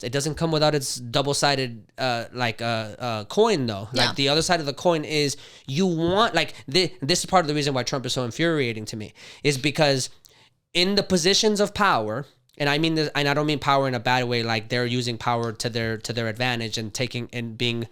It doesn't come without its double-sided coin though. Yeah. Like the other side of the coin is you want this is part of the reason why Trump is so infuriating to me is because in the positions of power, and I mean this, and I don't mean power in a bad way, like they're using power to their advantage and taking and being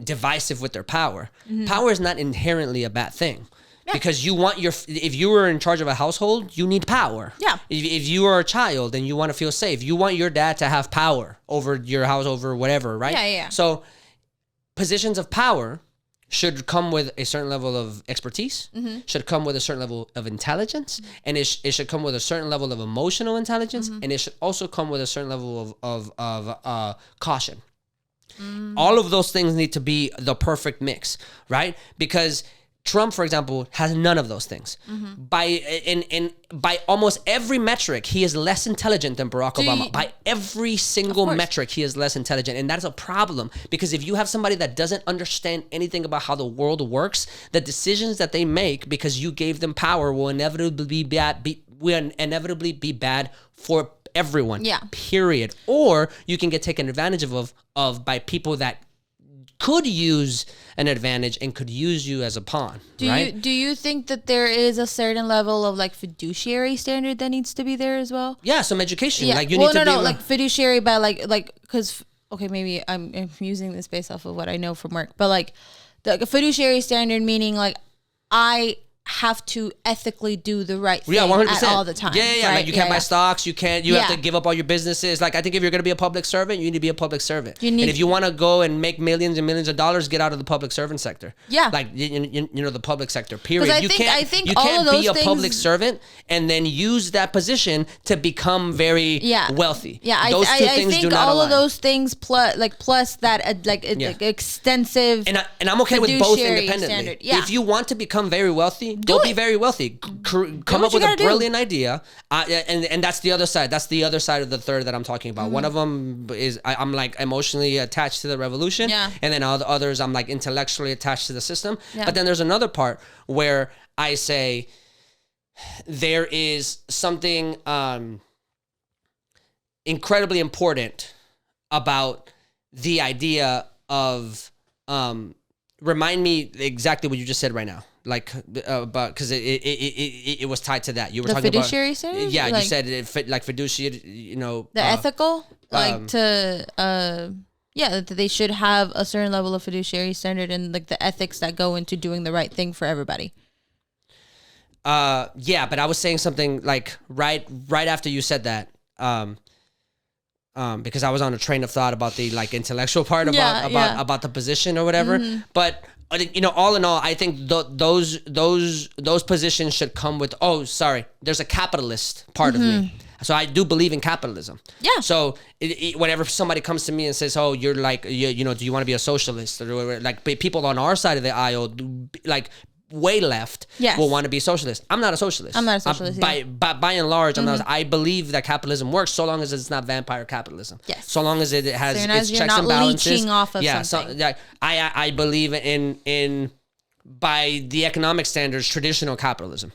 divisive with their power. Mm-hmm. Power is not inherently a bad thing. Yeah. Because you want if you were in charge of a household, you need power. Yeah. If you are a child and you want to feel safe, you want your dad to have power over your house, over whatever, right? Yeah. So positions of power should come with a certain level of expertise, mm-hmm. should come with a certain level of intelligence, mm-hmm. and it should come with a certain level of emotional intelligence, mm-hmm. and it should also come with a certain level of caution. Mm-hmm. All of those things need to be the perfect mix, right? Because Trump, for example, has none of those things. Mm-hmm. By almost every metric, he is less intelligent than Barack Obama. By every single metric, he is less intelligent. And that is a problem because if you have somebody that doesn't understand anything about how the world works, the decisions that they make because you gave them power will inevitably be bad for everyone. Yeah. Period. Or you can get taken advantage of by people that could use an advantage and could use you as a pawn. Do you think that there is a certain level of like fiduciary standard that needs to be there as well? Yeah, some education. Yeah. Like you need to be like fiduciary by like because okay, maybe I'm using this based off of what I know from work, but like the fiduciary standard meaning like I have to ethically do the right thing 100%. At all the time. Yeah. Right? Like you can't buy stocks. You can't. You have to give up all your businesses. Like I think if you're going to be a public servant, you need to be a public servant. And if you want to go and make millions and millions of dollars, get out of the public servant sector. Yeah. Like you know the public sector. Period. I think you all can't of those be a things, public servant and then use that position to become very wealthy. Yeah. Those two I things think do not all align. of those things plus that extensive. And I'm okay with both independently. Standard. Yeah. If you want to become very wealthy, go be very wealthy. Come up with a brilliant idea, and that's the other side. That's the other side of the third that I'm talking about. Mm-hmm. One of them is I'm like emotionally attached to the revolution, and then all the others I'm like intellectually attached to the system. Yeah. But then there's another part where I say there is something incredibly important about the idea of remind me exactly what you just said right now. Like, because it was tied to that. You were talking about fiduciary standard. Yeah, you said it fit like fiduciary. You know, the ethical, like that they should have a certain level of fiduciary standard and like the ethics that go into doing the right thing for everybody. Yeah, but I was saying something like right after you said that. Because I was on a train of thought about the like intellectual part about the position or whatever, but. You know, all in all, I think those positions should come with. Oh, sorry, there's a capitalist part of me, so I do believe in capitalism. Yeah. So whenever somebody comes to me and says, "Oh, you're like, you know, do you want to be a socialist?" or like people on our side of the aisle, like way left, will want to be socialist. I'm not a socialist. I'm not a socialist. By and large, I'm not. I believe that capitalism works so long as it's not vampire capitalism. Yes. So long as it has its checks and balances. Leeching off of something. So I believe in by the economic standards traditional capitalism.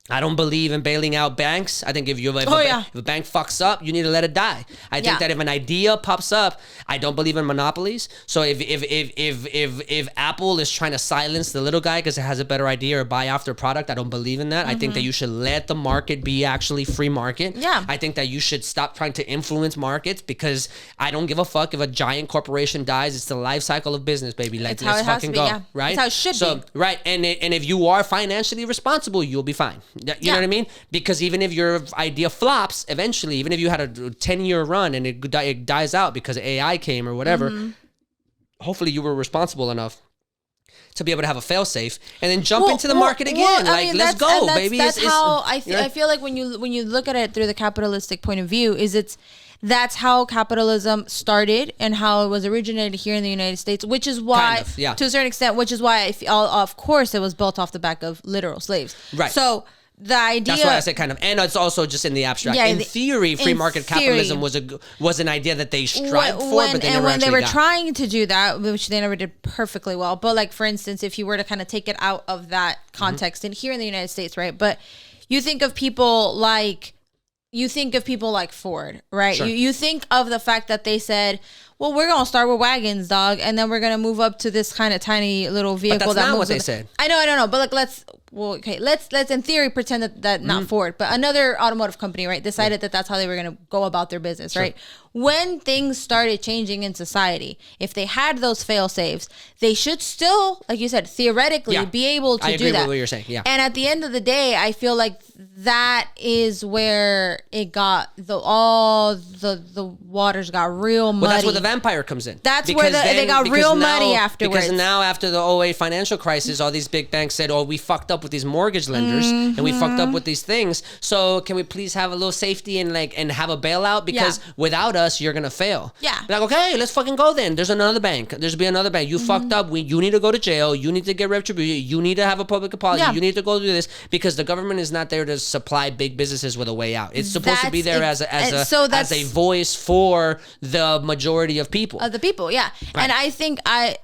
I don't believe in bailing out banks. I think if a bank fucks up, you need to let it die. I think that if an idea pops up, I don't believe in monopolies. So if Apple is trying to silence the little guy because it has a better idea or buy off their product, I don't believe in that. I think that you should let the market be actually free market. Yeah. I think that you should stop trying to influence markets because I don't give a fuck if a giant corporation dies. It's the life cycle of business, baby. Like, let's fucking go. Yeah. Right? That's how it should be. Right. And if you are financially responsible, you'll be fine. You know what I mean? Because even if your idea flops, eventually, even if you had a 10-year run and it dies out because AI came or whatever, hopefully you were responsible enough to be able to have a fail-safe and then jump into the market again. Let's go, baby. That's how I feel like when you look at it through the capitalistic point of view, that's how capitalism started and how it was originated here in the United States, which is why, to a certain extent, which is why I feel, of course, it was built off the back of literal slaves. Right. So the idea. That's why I said kind of, and it's also just in the abstract. Yeah, in theory, free market capitalism was an idea that they strived for, but they never when they were got. Trying to do that, which they never did perfectly well. But like for instance, if you were to kind of take it out of that context, and here in the United States, right? But you think of people like, you think of people like Ford, right? Sure. You think of the fact that they said, well, we're going to start with wagons, dog, and then we're going to move up to this kind of tiny little vehicle. But that's not what they said. I know. But like, let's in theory pretend that not Ford, but another automotive company, right, decided that that's how they were going to go about their business, sure. right? When things started changing in society, if they had those fail safes, they should still, like you said, theoretically be able to do that. I agree with what you're saying. Yeah. And at the end of the day, I feel like that is where it got the waters got real muddy. Well, that's where the vampire comes in. That's where they got real muddy afterwards. Because now after the 2008 financial crisis, all these big banks said, "Oh, we fucked up with these mortgage lenders and we fucked up with these things. So can we please have a little safety and have a bailout? Because without us, you're gonna fail." Yeah. Be like, okay, let's fucking go then. There's another bank. There's be another bank. You fucked up. You need to go to jail. You need to get retribution. You need to have a public apology. You need to go do this because the government is not there to supply big businesses with a way out. It's supposed to be there as a voice for the majority of people. Of the people, yeah. Right. And I think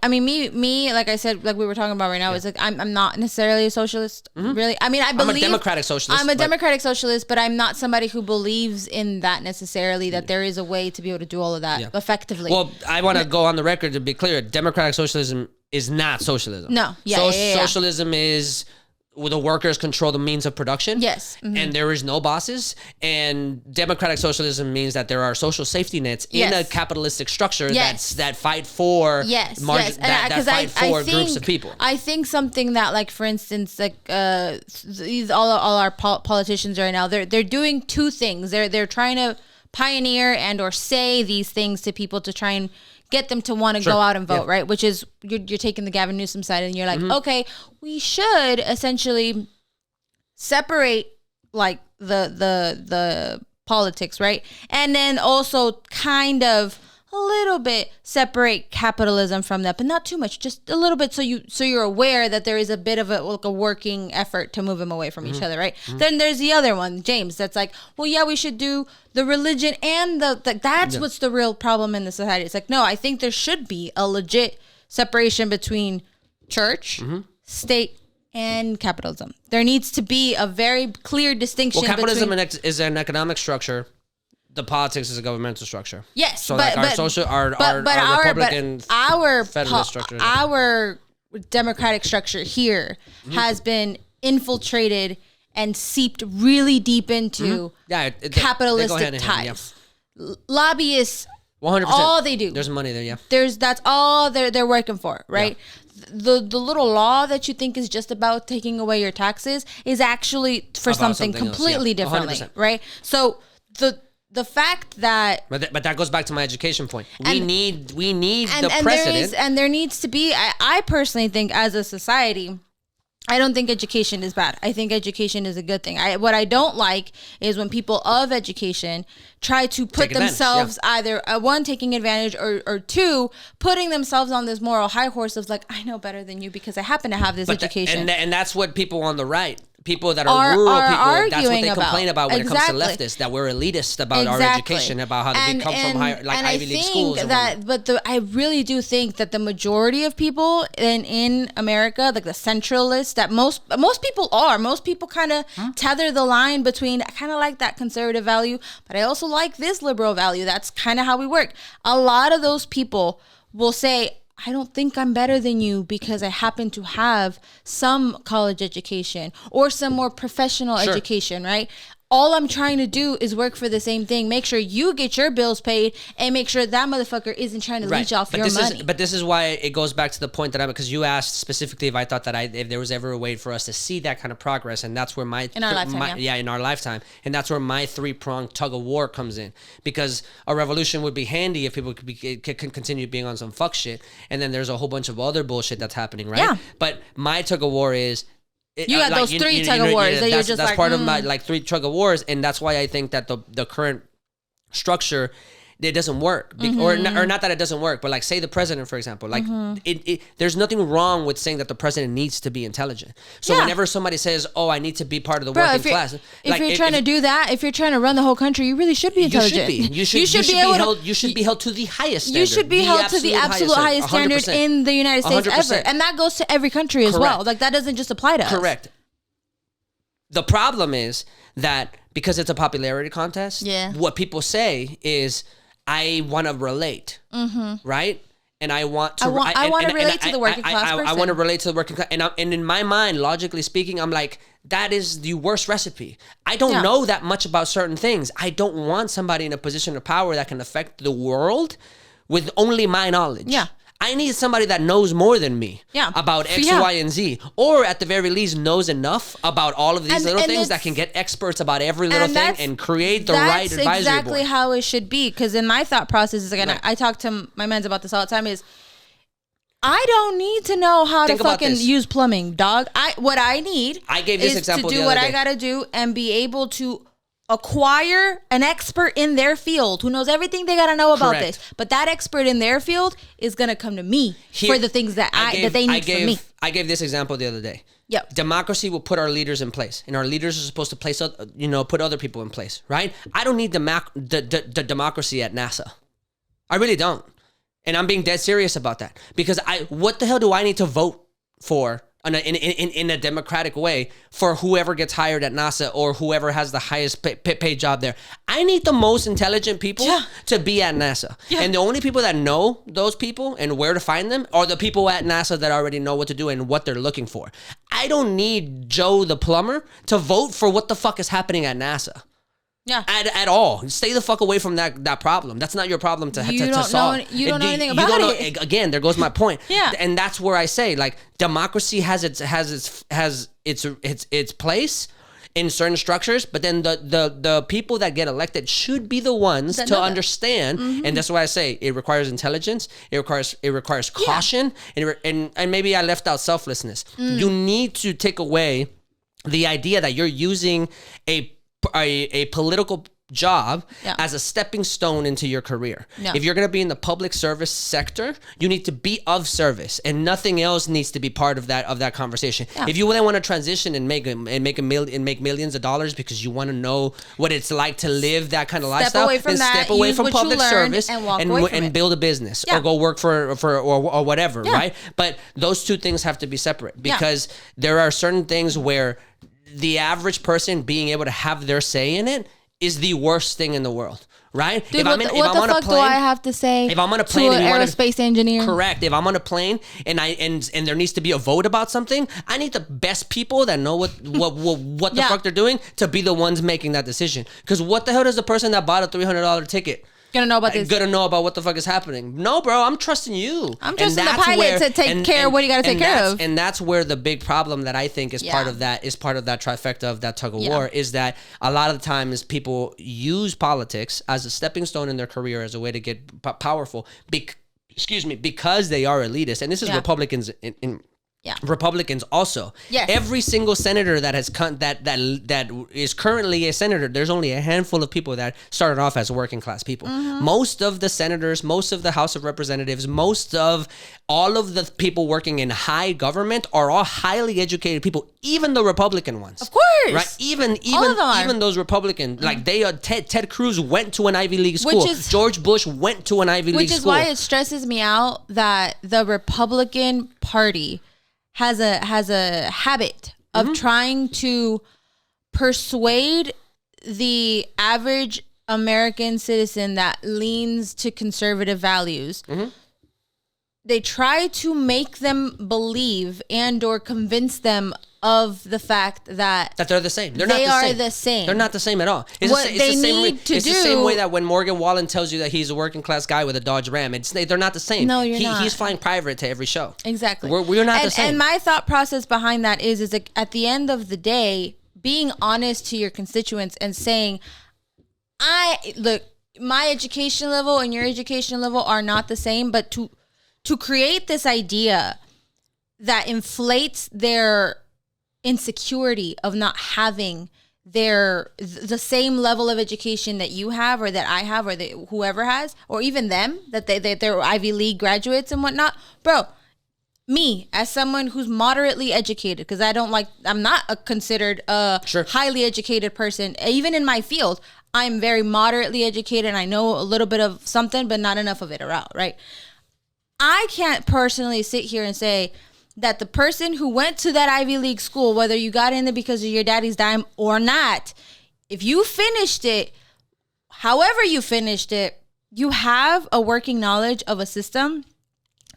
me, like I said, like we were talking about right now, is like I'm not necessarily a socialist, really. I mean, I'm a democratic socialist. I'm a democratic socialist, but I'm not somebody who believes in that necessarily. That there is a way to be able to do all of that effectively. Well, I want to go on the record to be clear: democratic socialism is not socialism. No, socialism is. The workers control the means of production. Yes. Mm-hmm. And there is no bosses. And democratic socialism means that there are social safety nets in a capitalistic structure that fight for groups of people. I think something that, like, for instance, like all our politicians right now, they're doing two things. They're trying to pioneer and or say these things to people to try and get them to want to go out and vote, right? Which is you're taking the Gavin Newsom side and you're like, okay, we should essentially separate like the politics, right? And then also kind of a little bit separate capitalism from that, but not too much, just a little bit, so you're aware that there is a bit of a working effort to move them away from each other, right? Then there's the other one, James, that's like, well, yeah, we should do the religion and that's what's the real problem in the society. It's like, no, I think there should be a legit separation between church, state, and capitalism. There needs to be a very clear distinction. Well, capitalism is an economic structure. The politics is a governmental structure. Yes, so our Republican federalist structure, our democratic structure here has been infiltrated and seeped really deep into capitalistic ties. Lobbyists, 100%. All they do. There's money there, that's all they're working for, right? Yeah. The little law that you think is just about taking away your taxes is actually for something completely differently, 100%. Right? So the fact that, but that goes back to my education point. We need the precedent, and there needs to be. I personally think, as a society, I don't think education is bad. I think education is a good thing. What I don't like is when people of education try to put themselves either one, taking advantage, or two, putting themselves on this moral high horse of like, I know better than you because I happen to have this education. And that's what people on the right. People that are rural people, that's what they complain about when it comes to leftists, that we're elitist about our education, about how they come from higher, like Ivy League schools. I really do think that the majority of people in America, like the centralists, that most people kind of tether the line between, I kind of like that conservative value, but I also like this liberal value. That's kind of how we work. A lot of those people will say, I don't think I'm better than you because I happen to have some college education or some more professional education, right? All I'm trying to do is work for the same thing. Make sure you get your bills paid and make sure that motherfucker isn't trying to leech off your money. But this is why it goes back to the point that because you asked specifically if I thought that if there was ever a way for us to see that kind of progress, and that's where in our lifetime, and that's where my 3-pronged tug of war comes in. Because a revolution would be handy if people could continue being on some fuck shit, and then there's a whole bunch of other bullshit that's happening, right? Yeah. But my tug of war is. You got those three tug of wars that you're just that's part of my 3 tug of wars, and that's why I think that the current structure, it doesn't work, or not that it doesn't work, but like say the president, for example, like there's nothing wrong with saying that the president needs to be intelligent. So whenever somebody says, "Oh, I need to be part of the working class," if you're trying to do that, if you're trying to run the whole country, you really should be intelligent. You should be held to the highest standard. You should be held to the absolute highest standard in the United States 100%. Ever, and that goes to every country as well. Like that doesn't just apply to us. Correct. The problem is that because it's a popularity contest. Yeah. What people say is, I want to relate, right? And I want to. I want to relate to the working class person. I want to relate to the working class, and in my mind, logically speaking, I'm like, that is the worst recipe. I don't know that much about certain things. I don't want somebody in a position of power that can affect the world with only my knowledge. Yeah. I need somebody that knows more than me about X, Y, and Z. Or at the very least knows enough about all of these little things that can get experts about every little thing and create the right advisory board. That's exactly how it should be. Because in my thought process, is again, I talk to my mans about this all the time, is I don't need to know how to fucking use plumbing, dog. What I need is to do what I got to do and be able to acquire an expert in their field who knows everything they got to know about this. But that expert in their field is going to come to me for the things that they need from me. I gave this example the other day. Yep. Democracy will put our leaders in place, and our leaders are supposed to put other people in place, right? I don't need the democracy at NASA. I really don't. And I'm being dead serious about that, because what the hell do I need to vote for in a democratic way for whoever gets hired at NASA or whoever has the highest paid job there? I need the most intelligent people to be at NASA. Yeah. And the only people that know those people and where to find them are the people at NASA that already know what to do and what they're looking for. I don't need Joe the plumber to vote for what the fuck is happening at NASA. Yeah. At all. Stay the fuck away from that problem. That's not your problem to solve. You don't know anything about it. Again, there goes my point. Yeah. And that's where I say, like, democracy has its place in certain structures, but then the people that get elected should be the ones to understand. And that's why I say it requires intelligence. It requires caution, and maybe I left out selflessness. You need to take away the idea that you're using a political job as a stepping stone into your career. Yeah. If you're going to be in the public service sector, you need to be of service, and nothing else needs to be part of that conversation. Yeah. If you then want to transition and make millions of dollars because you want to know what it's like to live that kind of lifestyle, then step away from public service and build a business or go work for or whatever, right? But those two things have to be separate, because there are certain things where the average person being able to have their say in it is the worst thing in the world, right? Dude, what the fuck do I have to say? If I'm on a plane, to an aerospace engineer, correct. If I'm on a plane and there needs to be a vote about something, I need the best people that know what the fuck they're doing to be the ones making that decision. Because what the hell does the person that bought a $300 ticket gonna know about this? Gonna know about what the fuck is happening? No, bro, I'm trusting you. I'm trusting the pilot to take care of what you gotta take care of. And that's where the big problem that I think is part of that trifecta of that tug of war, is that a lot of the times people use politics as a stepping stone in their career, as a way to get powerful. Because they are elitist, and this is Republicans in Republicans also. Yes. Every single senator that has that is currently a senator, there's only a handful of people that started off as working class people. Most of the senators, most of the House of Representatives, most of all of the people working in high government are all highly educated people, even the Republican ones. Of course. Right? Even those Republican, like Ted Cruz went to an Ivy League school. George Bush went to an Ivy League school. Which is why it stresses me out that the Republican Party has a habit of trying to persuade the average American citizen that leans to conservative values. They try to make them believe and or convince them of the fact that they're the same. They're not the the same. They're not the same at all. It's the same way that when Morgan Wallen tells you that he's a working class guy with a Dodge Ram, they're not the same. No, you're not. He's flying private to every show. Exactly. We're not the same. And my thought process behind that is like, at the end of the day, being honest to your constituents and saying, look, my education level and your education level are not the same, but to create this idea that inflates their insecurity of not having the same level of education that you have or that I have or that whoever has, or even them, that they're Ivy League graduates and whatnot. Bro, me as someone who's moderately educated, because I'm not considered a highly educated person, even in my field. I'm very moderately educated and I know a little bit of something, but not enough of it around, right? I can't personally sit here and say that the person who went to that Ivy League school, whether you got in there because of your daddy's dime or not, if you finished it, however you finished it, you have a working knowledge of a system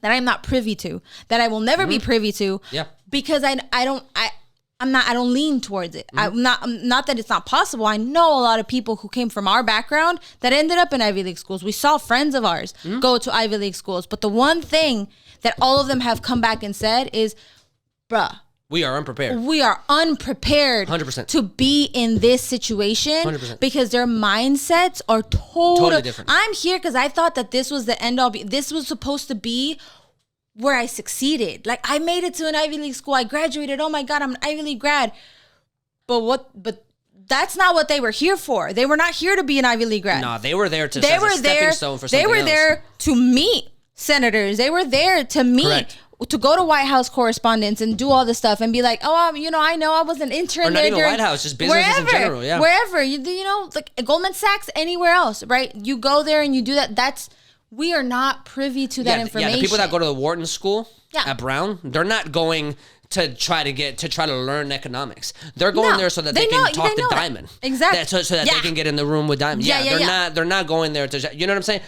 that I'm not privy to, that I will never be privy to. Yeah. Because I don't lean towards it. I'm not that it's not possible. I know a lot of people who came from our background that ended up in Ivy League schools. We saw friends of ours go to Ivy League schools. But the one thing that all of them have come back and said is, bruh, we are unprepared. We are unprepared 100%. to be in this situation 100%. because their mindsets are totally different. I'm here because I thought that this was the end all. This was supposed to be where I succeeded. Like, I made it to an Ivy League school. I graduated. Oh my God, I'm an Ivy League grad. But that's not what they were here for. They were not here to be an Ivy League grad. No, they were there to as a stepping stone for something else. They were there to meet senators. They were there to meet. Correct. To go to White House correspondence and do all this stuff and be like, oh, I know I was an intern. Or not even White House, just businesses in general. Yeah, wherever you know, like Goldman Sachs, anywhere else, right? You go there and you do that. We are not privy to that information. Yeah, the people that go to the Wharton School at Brown, they're not going to try to learn economics. They're going there so that they can talk to Diamond. Exactly. So that they can get in the room with Diamond. They're not going there to, you know what I'm saying?